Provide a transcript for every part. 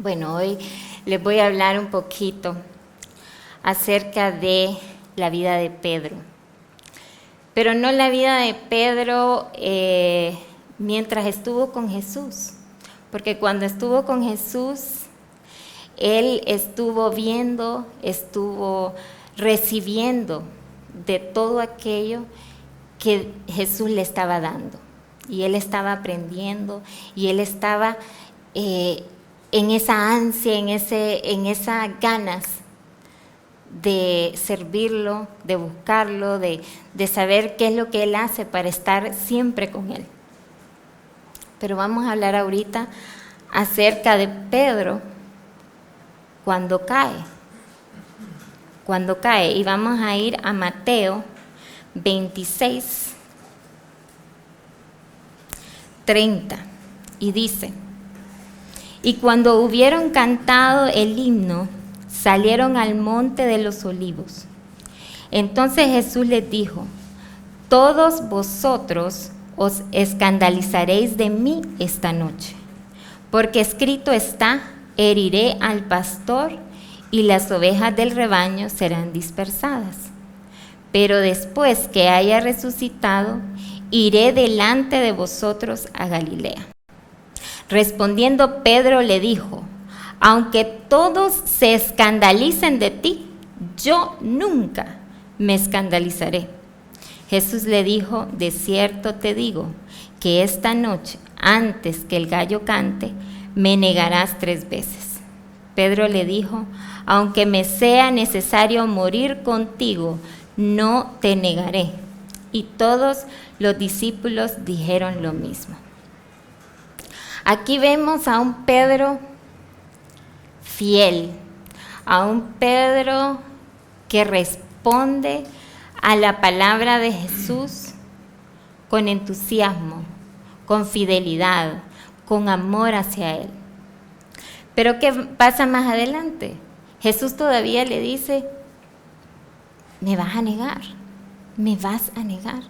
Bueno, hoy les voy a hablar un poquito acerca de la vida de Pedro. Pero no la vida de Pedro mientras estuvo con Jesús. Porque cuando estuvo con Jesús, él estuvo viendo, estuvo recibiendo de todo aquello que Jesús le estaba dando. Y él estaba aprendiendo, y él estaba en esa ansia, en esas ganas de servirlo, de buscarlo, de saber qué es lo que él hace para estar siempre con él. Pero vamos a hablar ahorita acerca de Pedro cuando cae. Cuando cae. Y vamos a ir a Mateo 26, 30. Y dice: y cuando hubieron cantado el himno, salieron al monte de los olivos. Entonces Jesús les dijo: todos vosotros os escandalizaréis de mí esta noche, porque escrito está: heriré al pastor y las ovejas del rebaño serán dispersadas. Pero después que haya resucitado, iré delante de vosotros a Galilea. Respondiendo Pedro le dijo: aunque todos se escandalicen de ti, yo nunca me escandalizaré. Jesús le dijo: de cierto te digo, que esta noche, antes que el gallo cante, me negarás 3 veces. Pedro le dijo: aunque me sea necesario morir contigo, no te negaré. Y todos los discípulos dijeron lo mismo. Aquí vemos a un Pedro fiel, a un Pedro que responde a la palabra de Jesús con entusiasmo, con fidelidad, con amor hacia él. Pero ¿qué pasa más adelante? Jesús todavía le dice: me vas a negar, me vas a negar.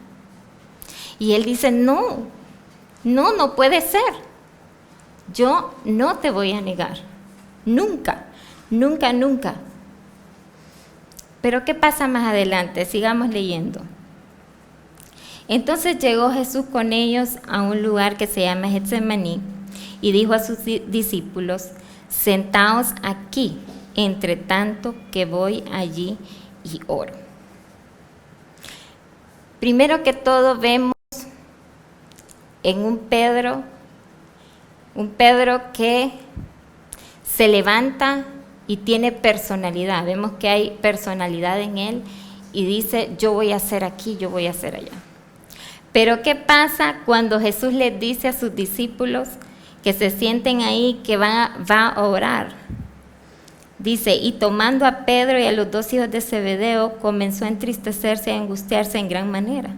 Y él dice: no puede ser. Yo no te voy a negar, nunca, nunca, nunca. Pero ¿qué pasa más adelante? Sigamos leyendo. Entonces llegó Jesús con ellos a un lugar que se llama Getsemaní y dijo a sus discípulos: sentaos aquí, entre tanto que voy allí y oro. Primero que todo vemos en un Pedro que se levanta y tiene personalidad. Vemos que hay personalidad en él y dice: yo voy a hacer aquí, yo voy a hacer allá. Pero ¿qué pasa cuando Jesús les dice a sus discípulos que se sienten ahí, que va a orar? Dice: y tomando a Pedro y a los 2 hijos de Zebedeo, comenzó a entristecerse y a angustiarse en gran manera.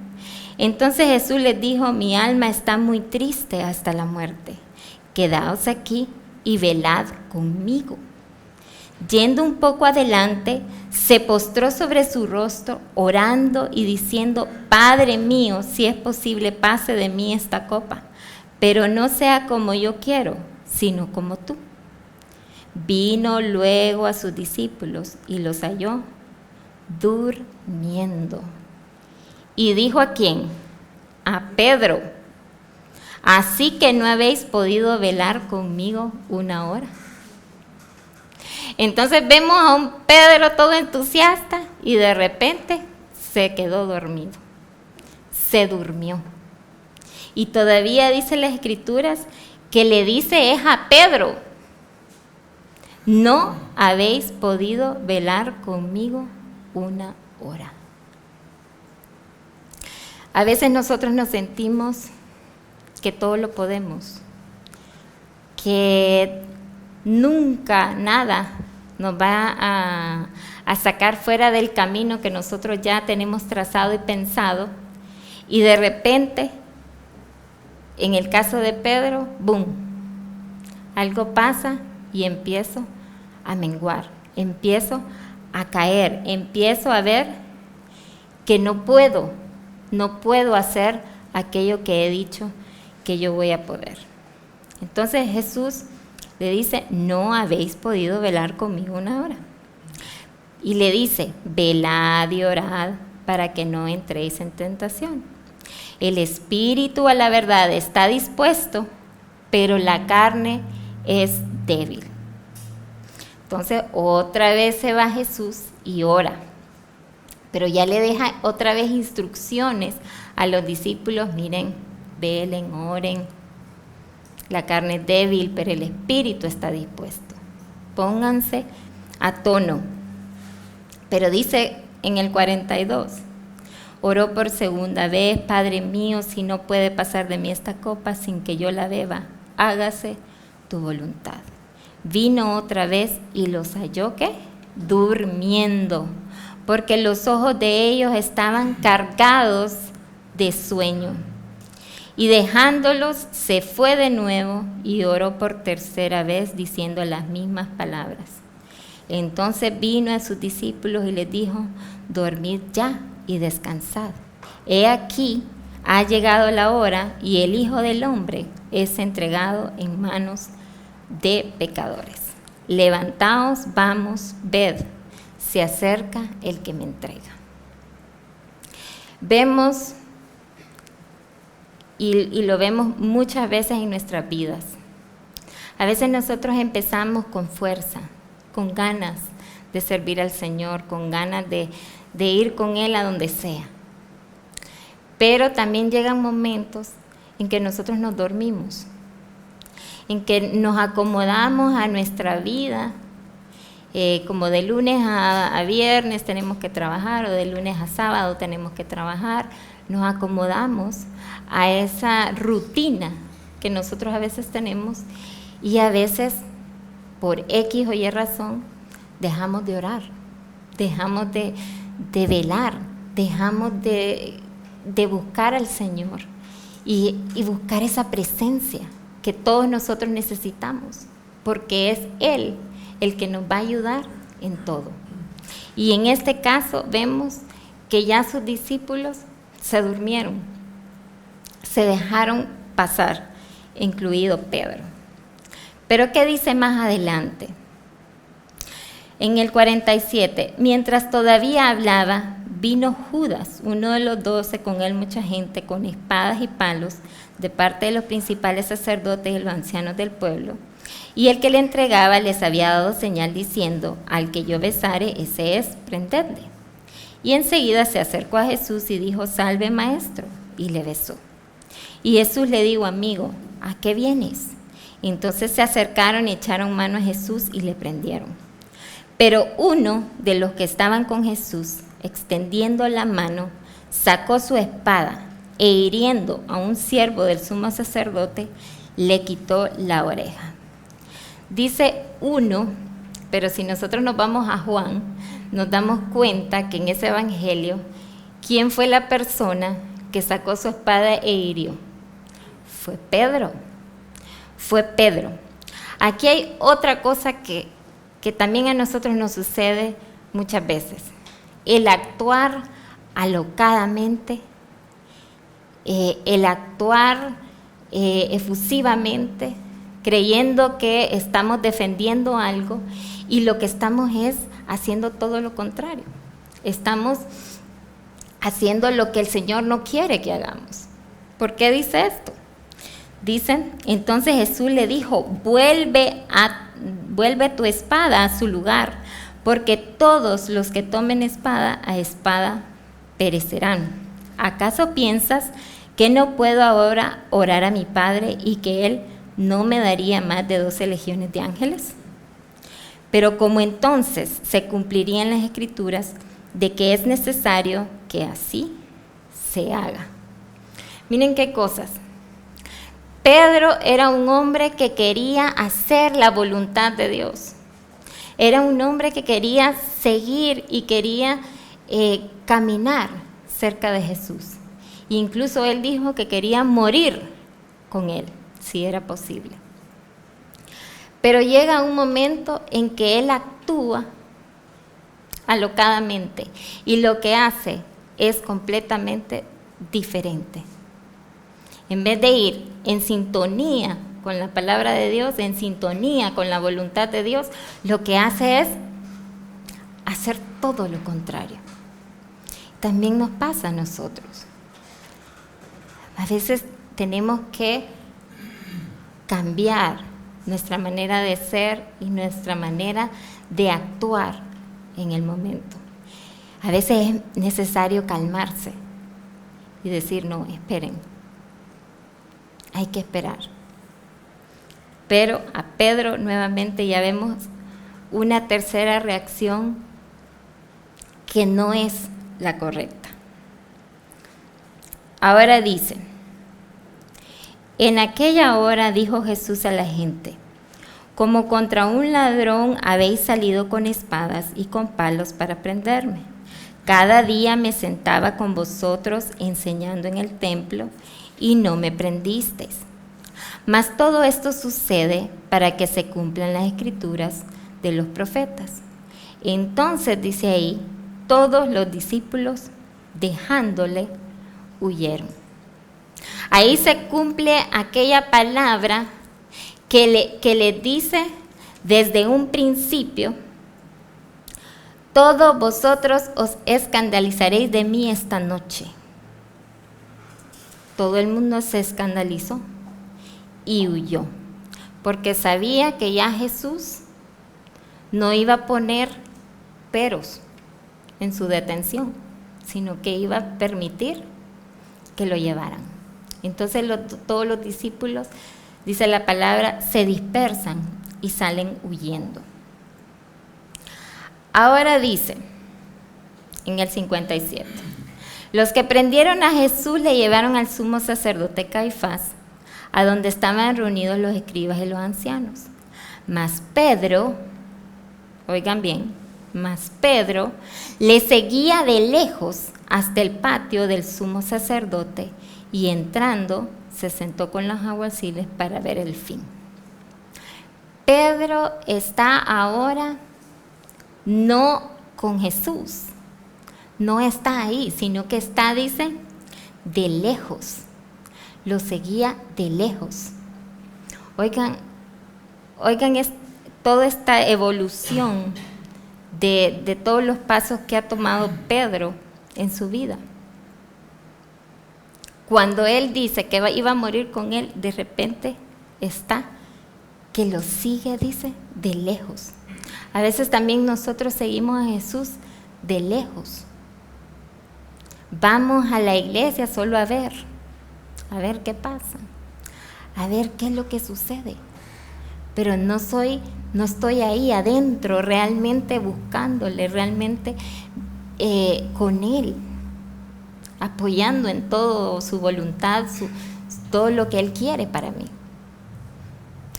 Entonces Jesús les dijo: mi alma está muy triste hasta la muerte. Quedaos aquí y velad conmigo. Yendo un poco adelante, se postró sobre su rostro, orando y diciendo: Padre mío, si es posible, pase de mí esta copa, pero no sea como yo quiero, sino como tú. Vino luego a sus discípulos y los halló durmiendo. Y dijo: ¿a quién? A Pedro: así que no habéis podido velar conmigo 1 hora. Entonces vemos a un Pedro todo entusiasta y de repente se quedó dormido, se durmió. Y todavía dice las Escrituras que le dice es a Pedro: no habéis podido velar conmigo 1 hora. A veces nosotros nos sentimos que todo lo podemos, que nunca nada nos va a sacar fuera del camino que nosotros ya tenemos trazado y pensado, y de repente, en el caso de Pedro, ¡boom!, algo pasa y empiezo a menguar, empiezo a caer, empiezo a ver que no puedo hacer aquello que he dicho que yo voy a poder. Entonces Jesús Le dice, no habéis podido velar conmigo una hora. Y le dice, velad y orad para que no entréis en tentación. El espíritu a la verdad está dispuesto, pero la carne es débil. Entonces otra vez se va Jesús y ora, pero ya le deja otra vez instrucciones a los discípulos, miren, velen, oren. La carne es débil, pero el espíritu está dispuesto. Pónganse a tono. Pero dice en el 42, oró por segunda vez, Padre mío, si no puede pasar de mí esta copa sin que yo la beba, hágase tu voluntad. Vino otra vez y los halló, ¿qué? Durmiendo, porque los ojos de ellos estaban cargados de sueño. Y dejándolos, se fue de nuevo y oró por tercera vez, diciendo las mismas palabras. Entonces vino a sus discípulos y les dijo, dormid ya y descansad. He aquí, ha llegado la hora y el Hijo del Hombre es entregado en manos de pecadores. Levantaos, vamos, ved, se acerca el que me entrega. Vemos, y lo vemos muchas veces en nuestras vidas. A veces nosotros empezamos con fuerza, con ganas de servir al Señor, con ganas de ir con Él a donde sea. Pero también llegan momentos en que nosotros nos dormimos, en que nos acomodamos a nuestra vida, como de lunes a viernes tenemos que trabajar, o de lunes a sábado tenemos que trabajar, nos acomodamos a esa rutina que nosotros a veces tenemos, y a veces por X o Y razón dejamos de orar, dejamos de velar, dejamos de buscar al Señor y buscar esa presencia que todos nosotros necesitamos, porque es Él el que nos va a ayudar en todo. Y en este caso vemos que ya sus discípulos se durmieron, se dejaron pasar, incluido Pedro. Pero ¿qué dice más adelante? En el 47, mientras todavía hablaba, vino Judas, uno de los 12, con él mucha gente, con espadas y palos, de parte de los principales sacerdotes y los ancianos del pueblo. Y el que le entregaba les había dado señal diciendo, al que yo besare, ese es, prendedle. Y enseguida se acercó a Jesús y dijo, salve maestro, y le besó. Y Jesús le dijo, amigo, ¿a qué vienes? Y entonces se acercaron y echaron mano a Jesús y le prendieron. Pero uno de los que estaban con Jesús, extendiendo la mano, sacó su espada e hiriendo a un siervo del sumo sacerdote, le quitó la oreja. Dice uno, pero si nosotros nos vamos a Juan, nos damos cuenta que en ese evangelio, ¿quién fue la persona que sacó su espada e hirió? Fue Pedro. Fue Pedro. Aquí hay otra cosa que también a nosotros nos sucede muchas veces. El actuar alocadamente, el actuar efusivamente, creyendo que estamos defendiendo algo y lo que estamos es haciendo todo lo contrario. Estamos haciendo lo que el Señor no quiere que hagamos. ¿Por qué dice esto? Dicen, entonces Jesús le dijo, vuelve tu espada a su lugar, porque todos los que tomen espada, a espada perecerán. ¿Acaso piensas que no puedo ahora orar a mi Padre y que Él no me daría más de 12 legiones de ángeles? Pero como entonces se cumplirían las escrituras de que es necesario que así se haga. Miren qué cosas. Pedro era un hombre que quería hacer la voluntad de Dios. Era un hombre que quería seguir y quería caminar cerca de Jesús. Incluso él dijo que quería morir con él, si era posible. Pero llega un momento en que él actúa alocadamente y lo que hace es completamente diferente. En vez de ir en sintonía con la palabra de Dios, en sintonía con la voluntad de Dios, lo que hace es hacer todo lo contrario. También nos pasa a nosotros. A veces tenemos que cambiar nuestra manera de ser y nuestra manera de actuar en el momento. A veces es necesario calmarse y decir, no, esperen, hay que esperar. Pero a Pedro nuevamente ya vemos una tercera reacción que no es la correcta. Ahora dice, en aquella hora dijo Jesús a la gente, como contra un ladrón habéis salido con espadas y con palos para prenderme. Cada día me sentaba con vosotros enseñando en el templo y no me prendisteis. Mas todo esto sucede para que se cumplan las escrituras de los profetas. Entonces dice ahí, todos los discípulos dejándole huyeron. Ahí se cumple aquella palabra que le dice desde un principio, todos vosotros os escandalizaréis de mí esta noche. Todo el mundo se escandalizó y huyó, porque sabía que ya Jesús no iba a poner peros en su detención, sino que iba a permitir que lo llevaran. Entonces todos los discípulos, dice la palabra, se dispersan y salen huyendo. Ahora dice, en el 57, los que prendieron a Jesús le llevaron al sumo sacerdote Caifás, a donde estaban reunidos los escribas y los ancianos. Mas Pedro, oigan bien, mas Pedro le seguía de lejos hasta el patio del sumo sacerdote y entrando se sentó con los alguaciles para ver el fin. Pedro está ahora no con Jesús, no está ahí, sino que está, dice, de lejos. Lo seguía de lejos. Oigan toda esta evolución de todos los pasos que ha tomado Pedro en su vida. Cuando él dice que iba a morir con él, de repente está que lo sigue, dice, de lejos. A veces también nosotros seguimos a Jesús de lejos. Vamos a la iglesia solo a ver qué pasa, a ver qué es lo que sucede. Pero no estoy ahí adentro realmente buscándole, realmente con Él, apoyando en todo su voluntad, todo lo que Él quiere para mí.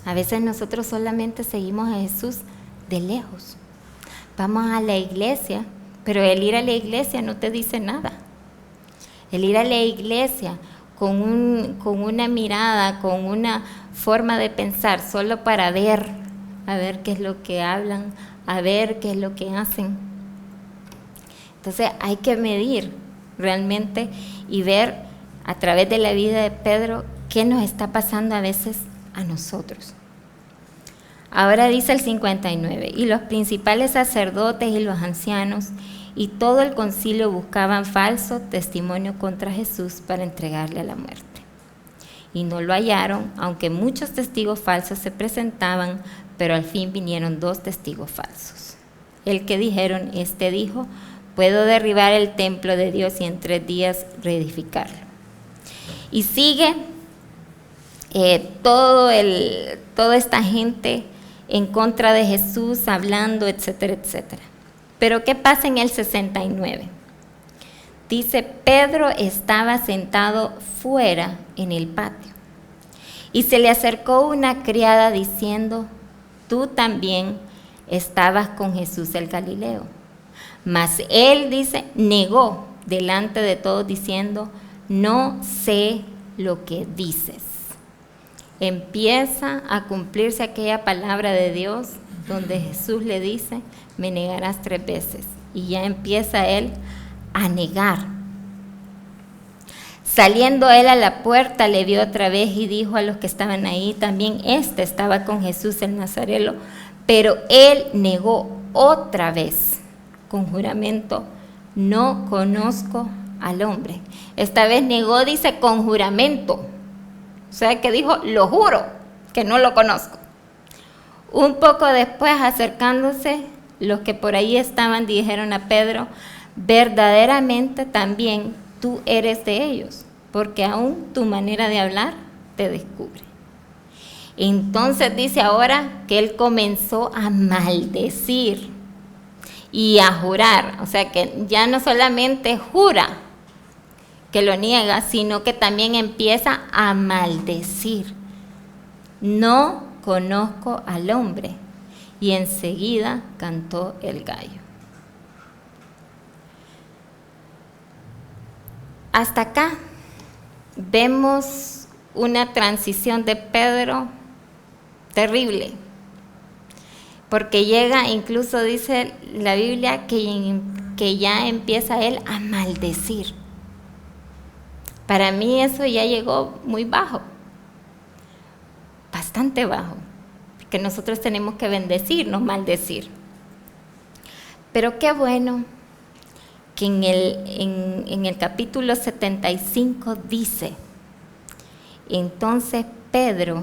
A veces nosotros solamente seguimos a Jesús de lejos. Vamos a la iglesia, pero el ir a la iglesia no te dice nada. El ir a la iglesia con una mirada, con una forma de pensar, solo para ver, a ver qué es lo que hablan, a ver qué es lo que hacen. Entonces hay que medir realmente y ver a través de la vida de Pedro qué nos está pasando a veces a nosotros. Ahora dice el 59, y los principales sacerdotes y los ancianos y todo el concilio buscaban falso testimonio contra Jesús para entregarle a la muerte. Y no lo hallaron, aunque muchos testigos falsos se presentaban, pero al fin vinieron 2 testigos falsos. El que dijeron, este dijo, puedo derribar el templo de Dios y en 3 días reedificarlo. Y sigue toda esta gente en contra de Jesús, hablando, etcétera, etcétera. Pero ¿qué pasa en el 69? Dice, Pedro estaba sentado fuera en el patio y se le acercó una criada diciendo, tú también estabas con Jesús el Galileo. Mas él, dice, negó delante de todos diciendo, no sé lo que dices. Empieza a cumplirse aquella palabra de Dios donde Jesús le dice, me negarás 3 veces. Y ya empieza él a negar. Saliendo él a la puerta, le vio otra vez y dijo a los que estaban ahí, también estaba con Jesús el Nazareno, pero él negó otra vez, con juramento, no conozco al hombre. Esta vez negó, dice, con juramento. O sea que dijo, lo juro, que no lo conozco. Un poco después, acercándose, los que por ahí estaban dijeron a Pedro, verdaderamente también tú eres de ellos, porque aún tu manera de hablar te descubre. Entonces dice ahora que él comenzó a maldecir y a jurar, o sea que ya no solamente jura que lo niega, sino que también empieza a maldecir. No conozco al hombre. Y enseguida cantó el gallo. Hasta acá vemos una transición de Pedro terrible, porque llega, incluso dice la Biblia, que ya empieza él a maldecir. Para mí eso ya llegó muy bajo, bastante bajo, que nosotros tenemos que bendecir, no maldecir. Pero qué bueno que en el capítulo 75 dice, entonces Pedro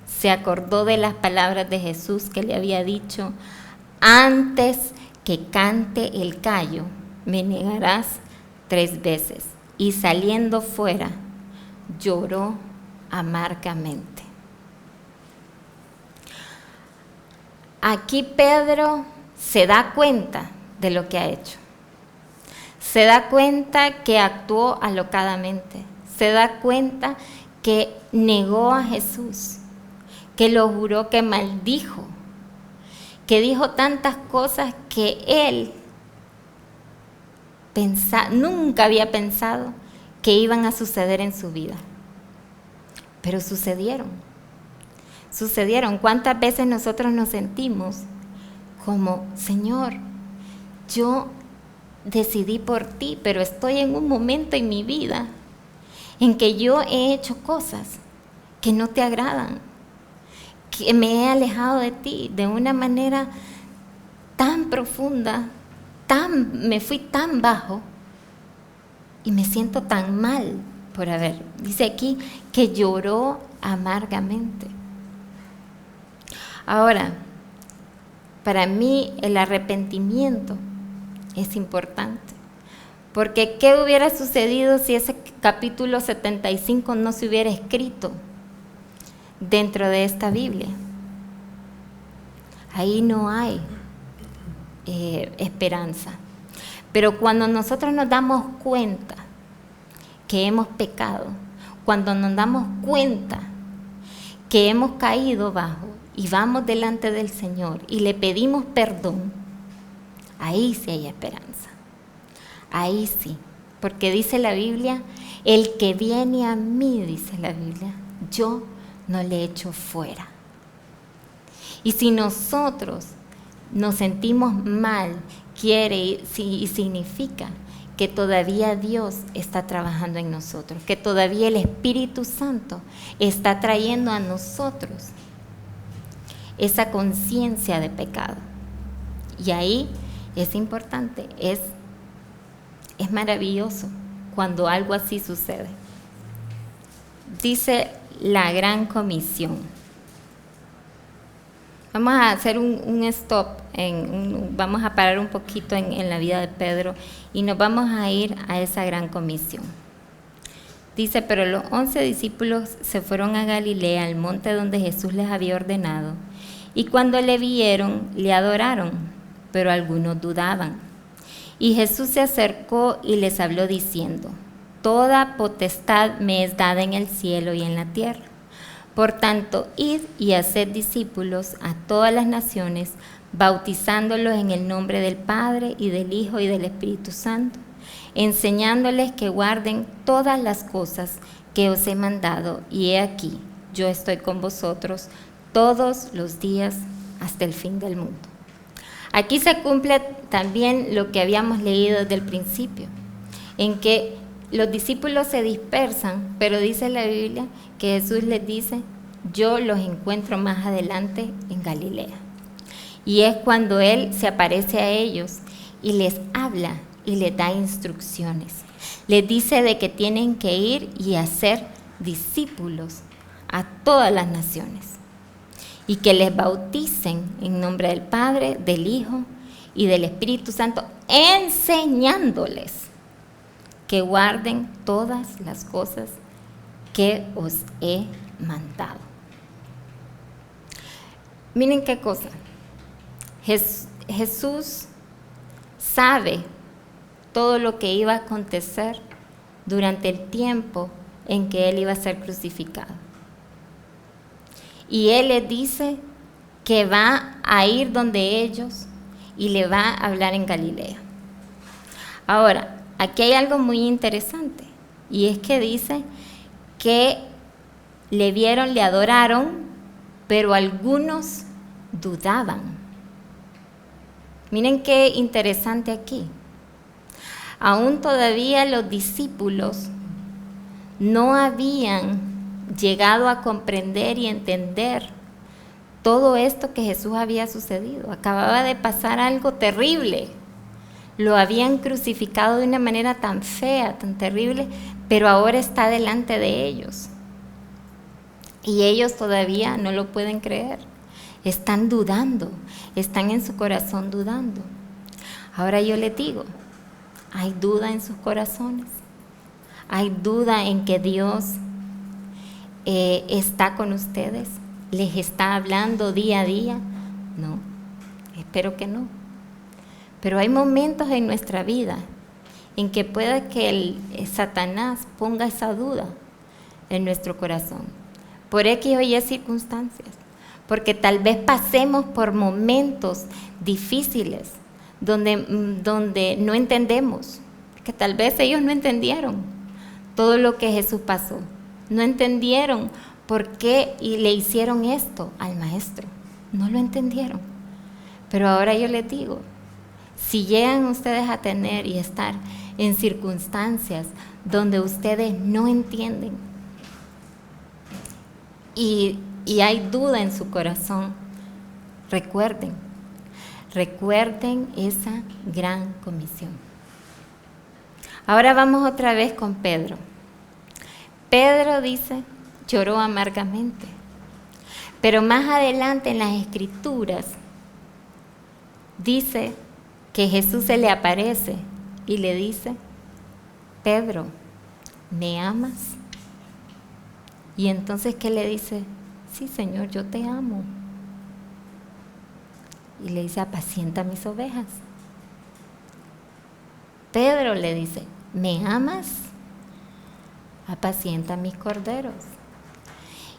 se acordó de las palabras de Jesús que le había dicho, antes que cante el gallo, me negarás 3 veces. Y saliendo fuera, lloró amargamente. Aquí Pedro se da cuenta de lo que ha hecho. Se da cuenta que actuó alocadamente. Se da cuenta que negó a Jesús, que lo juró, que maldijo, que dijo tantas cosas que él nunca había pensado que iban a suceder en su vida. Pero sucedieron. ¿Cuántas veces nosotros nos sentimos como, Señor, yo decidí por ti, pero estoy en un momento en mi vida en que yo he hecho cosas que no te agradan, que me he alejado de ti de una manera tan profunda, me fui tan bajo y me siento tan mal por haber. Dice aquí que lloró amargamente. Ahora, para mí el arrepentimiento es importante, porque ¿qué hubiera sucedido si ese capítulo 75 no se hubiera escrito dentro de esta Biblia? Ahí no hay esperanza. Pero cuando nosotros nos damos cuenta que hemos pecado, cuando nos damos cuenta que hemos caído bajo y vamos delante del Señor y le pedimos perdón, ahí sí hay esperanza. Ahí sí, porque dice la Biblia, el que viene a mí, dice la Biblia, yo no le echo fuera. Y si nosotros nos sentimos mal, y significa que todavía Dios está trabajando en nosotros, que todavía el Espíritu Santo está trayendo a nosotros esa conciencia de pecado. Y ahí es importante, es maravilloso cuando algo así sucede. Dice la Gran Comisión. Vamos a hacer un stop, vamos a parar un poquito en la vida de Pedro y nos vamos a ir a esa Gran Comisión. Dice, pero los 11 discípulos se fueron a Galilea, al monte donde Jesús les había ordenado, y cuando le vieron, le adoraron, pero algunos dudaban. Y Jesús se acercó y les habló diciendo, toda potestad me es dada en el cielo y en la tierra. Por tanto, id y haced discípulos a todas las naciones, bautizándolos en el nombre del Padre y del Hijo y del Espíritu Santo, enseñándoles que guarden todas las cosas que os he mandado, y he aquí, yo estoy con vosotros todos los días hasta el fin del mundo. Aquí se cumple también lo que habíamos leído desde el principio, en que los discípulos se dispersan, pero dice la Biblia que Jesús les dice, yo los encuentro más adelante en Galilea. Y es cuando Él se aparece a ellos y les habla y les da instrucciones. Les dice de que tienen que ir y hacer discípulos a todas las naciones y que les bauticen en nombre del Padre, del Hijo y del Espíritu Santo, enseñándoles que guarden todas las cosas que os he mandado. Miren qué cosa. Jesús sabe todo lo que iba a acontecer durante el tiempo en que Él iba a ser crucificado. Y Él les dice que va a ir donde ellos y le va a hablar en Galilea. Ahora, aquí hay algo muy interesante, y es que dice que le vieron, le adoraron, pero algunos dudaban. Miren qué interesante aquí. Aún todavía los discípulos no habían llegado a comprender y entender todo esto que Jesús había sucedido. Acababa de pasar algo terrible. Lo habían crucificado de una manera tan fea, tan terrible, pero ahora está delante de ellos. Y ellos todavía no lo pueden creer. Están dudando, están en su corazón dudando. Ahora yo les digo, ¿hay duda en sus corazones? ¿Hay duda en que Dios está con ustedes? ¿Les está hablando día a día? No, espero que no. Pero hay momentos en nuestra vida en que puede que Satanás ponga esa duda en nuestro corazón, por X o Y circunstancias, porque tal vez pasemos por momentos difíciles donde no entendemos, que tal vez ellos no entendieron todo lo que Jesús pasó, no entendieron por qué y le hicieron esto al maestro, no lo entendieron. Pero ahora yo les digo, si llegan ustedes a tener y estar en circunstancias donde ustedes no entienden y hay duda en su corazón, recuerden esa gran comisión. Ahora vamos otra vez con Pedro. Pedro dice, lloró amargamente, pero más adelante en las Escrituras dice que Jesús se le aparece y le dice, Pedro, ¿me amas? Y entonces, ¿qué le dice? Sí, Señor, yo te amo. Y le dice, apacienta mis ovejas. Pedro le dice, ¿me amas? Apacienta mis corderos.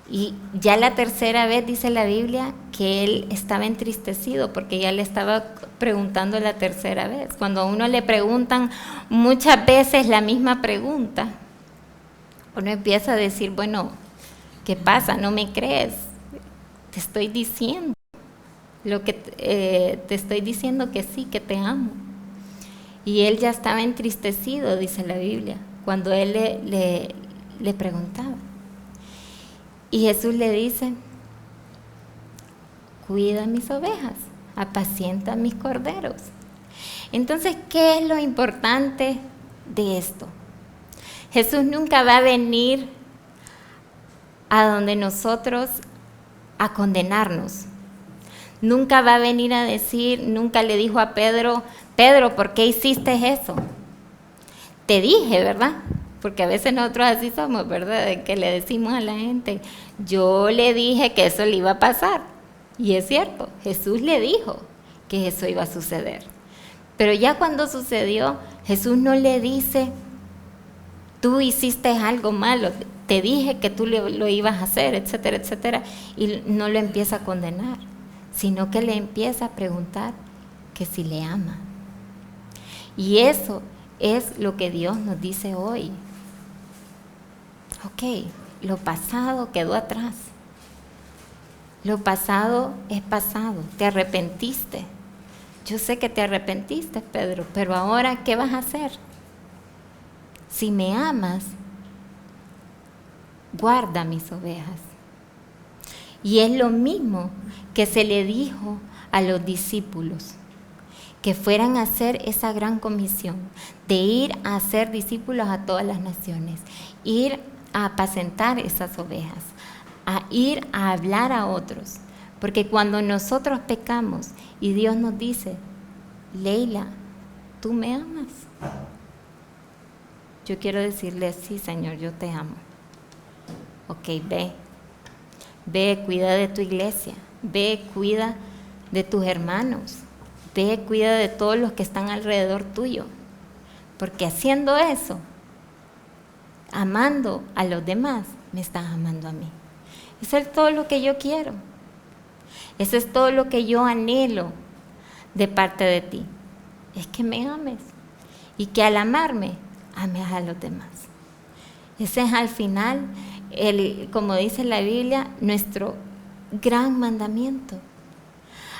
Y ya la tercera vez dice la Biblia que él estaba entristecido porque ya le estaba preguntando la tercera vez. Cuando a uno le preguntan muchas veces la misma pregunta, uno empieza a decir, bueno, ¿qué pasa? ¿No me crees? Te estoy diciendo te estoy diciendo que sí, que te amo. Y él ya estaba entristecido, dice la Biblia, cuando él le preguntaba. Y Jesús le dice, cuida mis ovejas, apacienta mis corderos. Entonces, ¿qué es lo importante de esto? Jesús nunca va a venir a donde nosotros a condenarnos. Nunca va a venir a decir, nunca le dijo a Pedro, Pedro, ¿por qué hiciste eso? Te dije, ¿verdad? Porque a veces nosotros así somos, ¿verdad? De que le decimos a la gente, yo le dije que eso le iba a pasar. Y es cierto, Jesús le dijo que eso iba a suceder. Pero ya cuando sucedió, Jesús no le dice, tú hiciste algo malo, te dije que tú lo ibas a hacer, etcétera, etcétera. Y no lo empieza a condenar, sino que le empieza a preguntar que si le ama. Y eso es lo que Dios nos dice hoy. Ok, lo pasado quedó atrás. Lo pasado es pasado. Te arrepentiste. Yo sé que te arrepentiste, Pedro, pero ahora, ¿qué vas a hacer? si me amas, guarda mis ovejas. Y es lo mismo que se le dijo a los discípulos, que fueran a hacer esa gran comisión, de ir a hacer discípulos a todas las naciones, ir a apacentar esas ovejas, a ir a hablar a otros. Porque cuando nosotros pecamos y Dios nos dice, Leila, ¿tú me amas? Yo quiero decirle, sí, Señor, yo te amo. Ok, ve, cuida de tu iglesia, ve, cuida de tus hermanos, ve, cuida de todos los que están alrededor tuyo, porque haciendo eso, amando a los demás, me estás amando a mí. Eso es todo lo que yo quiero, eso es todo lo que yo anhelo de parte de ti, es que me ames y que al amarme, ames a los demás. Ese es al final, como dice la Biblia, nuestro gran mandamiento.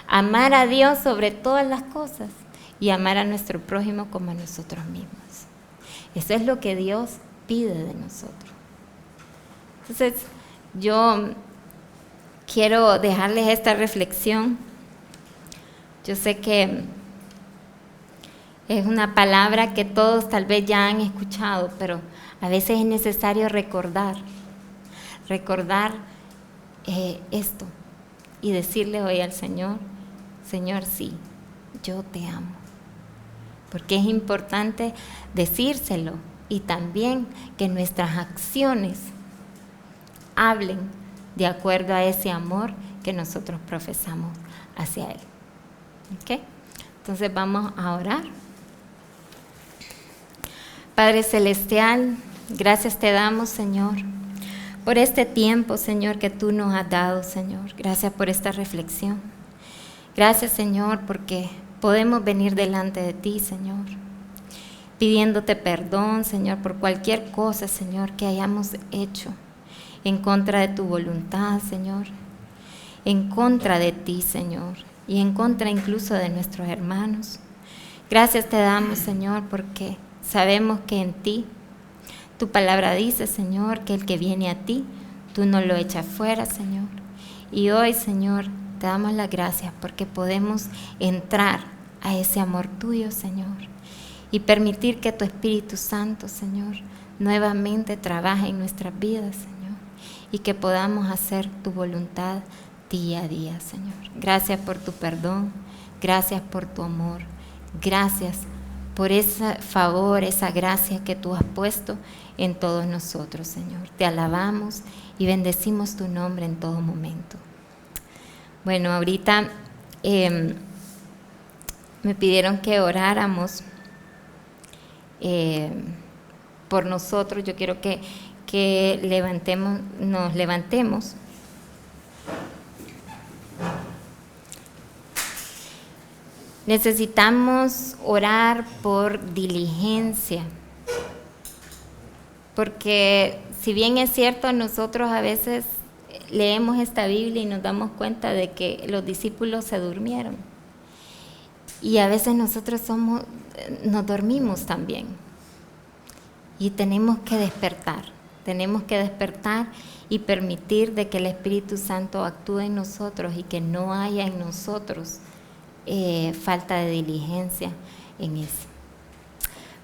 Amar a Dios sobre todas las cosas y amar a nuestro prójimo como a nosotros mismos. Eso es lo que Dios pide de nosotros. Entonces, yo quiero dejarles esta reflexión. Yo sé que es una palabra que todos tal vez ya han escuchado, pero a veces es necesario recordar esto y decirle hoy al Señor, Señor, sí, yo te amo. Porque es importante decírselo y también que nuestras acciones hablen de acuerdo a ese amor que nosotros profesamos hacia Él. ¿Ok? Entonces vamos a orar. Padre Celestial, gracias te damos, Señor, por este tiempo, Señor, que tú nos has dado, Señor. Gracias por esta reflexión. Gracias, Señor, porque podemos venir delante de ti, Señor, pidiéndote perdón, Señor, por cualquier cosa, Señor, que hayamos hecho en contra de tu voluntad, Señor, en contra de ti, Señor, y en contra incluso de nuestros hermanos. Gracias te damos, Señor, porque sabemos que en ti, tu palabra dice, Señor, que el que viene a ti, tú no lo echas fuera, Señor. Y hoy, Señor, te damos las gracias porque podemos entrar a ese amor tuyo, Señor, y permitir que tu Espíritu Santo, Señor, nuevamente trabaje en nuestras vidas, Señor, y que podamos hacer tu voluntad día a día, Señor. Gracias por tu perdón, gracias por tu amor, gracias por ese favor, esa gracia que tú has puesto en todos nosotros, Señor. Te alabamos y bendecimos tu nombre en todo momento. Bueno, ahorita me pidieron que oráramos por nosotros. Yo quiero que nos levantemos. Necesitamos orar por diligencia, porque si bien es cierto, nosotros a veces leemos esta Biblia y nos damos cuenta de que los discípulos se durmieron, y a veces nosotros nos dormimos también, y tenemos que despertar y permitir de que el Espíritu Santo actúe en nosotros y que no haya en nosotros falta de diligencia en eso.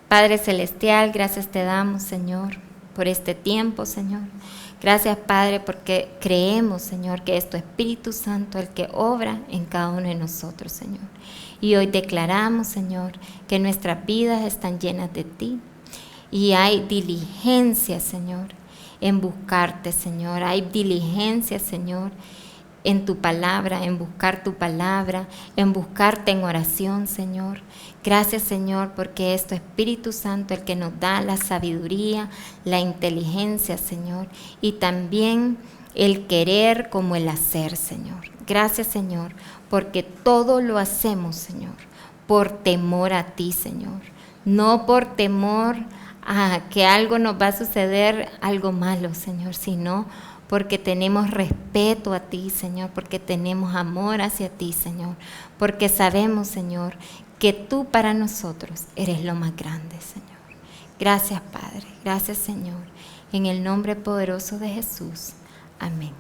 Padre Celestial, gracias te damos, Señor, por este tiempo, Señor. Gracias, Padre, porque creemos, Señor, que es tu Espíritu Santo el que obra en cada uno de nosotros, Señor. Y hoy declaramos, Señor, que nuestras vidas están llenas de ti y hay diligencia, Señor, en buscarte, Señor. Hay diligencia, Señor, en tu palabra, en buscar tu palabra, en buscarte en oración, Señor. Gracias, Señor, porque es tu Espíritu Santo el que nos da la sabiduría, la inteligencia, Señor, y también el querer como el hacer, Señor. Gracias, Señor, porque todo lo hacemos, Señor, por temor a ti, Señor. No por temor a que algo nos va a suceder, algo malo, Señor, sino porque tenemos respeto a ti, Señor, porque tenemos amor hacia ti, Señor, porque sabemos, Señor, que tú para nosotros eres lo más grande, Señor. Gracias, Padre. Gracias, Señor. En el nombre poderoso de Jesús. Amén.